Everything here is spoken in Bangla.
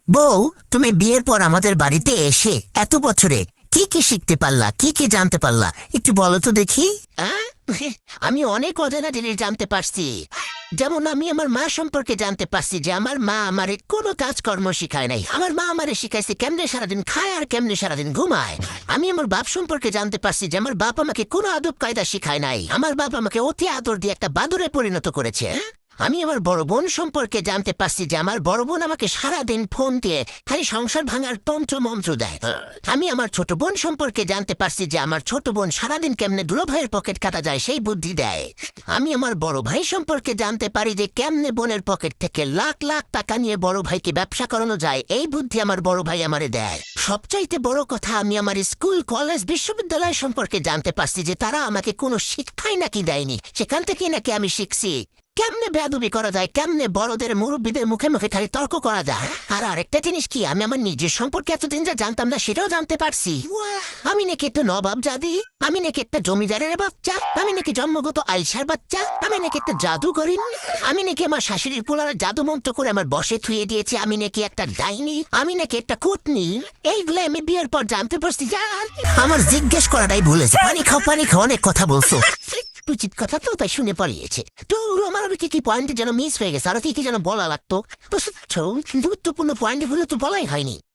বউ, তুমি বিয়ের পর আমাদের বাড়িতে এসে এত বছরে কি কি শিখতে পারলা, কি কি জানতে পারলা, একটু বলো তো দেখি। আমি অনেক অজানা জিনিস জানতে পারছি। যেমন আমি আমার মা সম্পর্কে জানতে পারছি যে আমার মা আমারে কোনো কাজকর্ম শিখায় নাই। আমার মা আমারে শিখাইছে কেমনে সারাদিন খায় আর কেমনে সারাদিন ঘুমায়। আমি আমার বাপ সম্পর্কে জানতে পারছি যে আমার বাপ আমাকে কোনো আদব কায়দা শিখায় নাই। আমার বাপ আমাকে অতি আদর দিয়ে একটা বাদুড়ে পরিণত করেছে। আমি আমার বড় বোন সম্পর্কে জানতে পারছি যে আমার বড় বোন আমাকে সারাদিন ফোন দিয়ে খালি সংসার ভাঙার তন্ত্র মন্ত্র দেয়। আমি আমার ছোট বোন সম্পর্কে জানতে পারছি যে আমার ছোট বোন সারাদিন কেমনে দুলো ভাইয়ের পকেট কাটা যায় সেই বুদ্ধি দেয়। আমি আমার বড় ভাই সম্পর্কে জানতে পারি যে কেমনে বোনের পকেট থেকে লাখ লাখ টাকা নিয়ে বড় ভাইকে ব্যবসা করানো যায়, এই বুদ্ধি আমার বড় ভাই আমারে দেয়। সবচাইতে বড় কথা, আমি আমার স্কুল কলেজ বিশ্ববিদ্যালয় সম্পর্কে জানতে পারছি যে তারা আমাকে কোনো শিক্ষাই নাকি দেয়নি, সেখান থেকে নাকি আমি শিখছি কেমনে বেয়াদবি করা যায়, কেমনে বড়দের মুরব্বীদের মুখে মুখে খালি তর্ক করা যায়। আর আরেকটা জিনিস কি, আমি আমার নিজের সম্পর্কে এতদিন যা জানতাম না সেটাও জানতে পারছি। আমি নাকি একটা নবাব জাদি, আমি নাকি একটা জমিদারের বাচ্চা, আমি নাকি জন্মগত আইসার বাচ্চা, আমি নাকি একটা জাদুকরিন, আমি নাকি আমার শাশুড়ির পোলার জাদু মন্ত্র করে আমার বসে থুয়ে দিয়েছে, আমি নাকি একটা ডাইনি, আমি নাকি একটা কুটনি। এইগুলো আমি বিয়ের পর জানতে পারছি। আমার জিজ্ঞেস করাটাই ভুলেছে। পানি খাও পানি খাও, অনেক কথা বলছো। উচিত কথা তো তাই শুনে পালিয়েছে। তো আমার কি কি পয়েন্ট যেন মিস হয়ে গেছে, আরো কি কি যেন বলা লাগতো। তো গুরুত্বপূর্ণ পয়েন্ট গুলো তো বলাই হয়নি।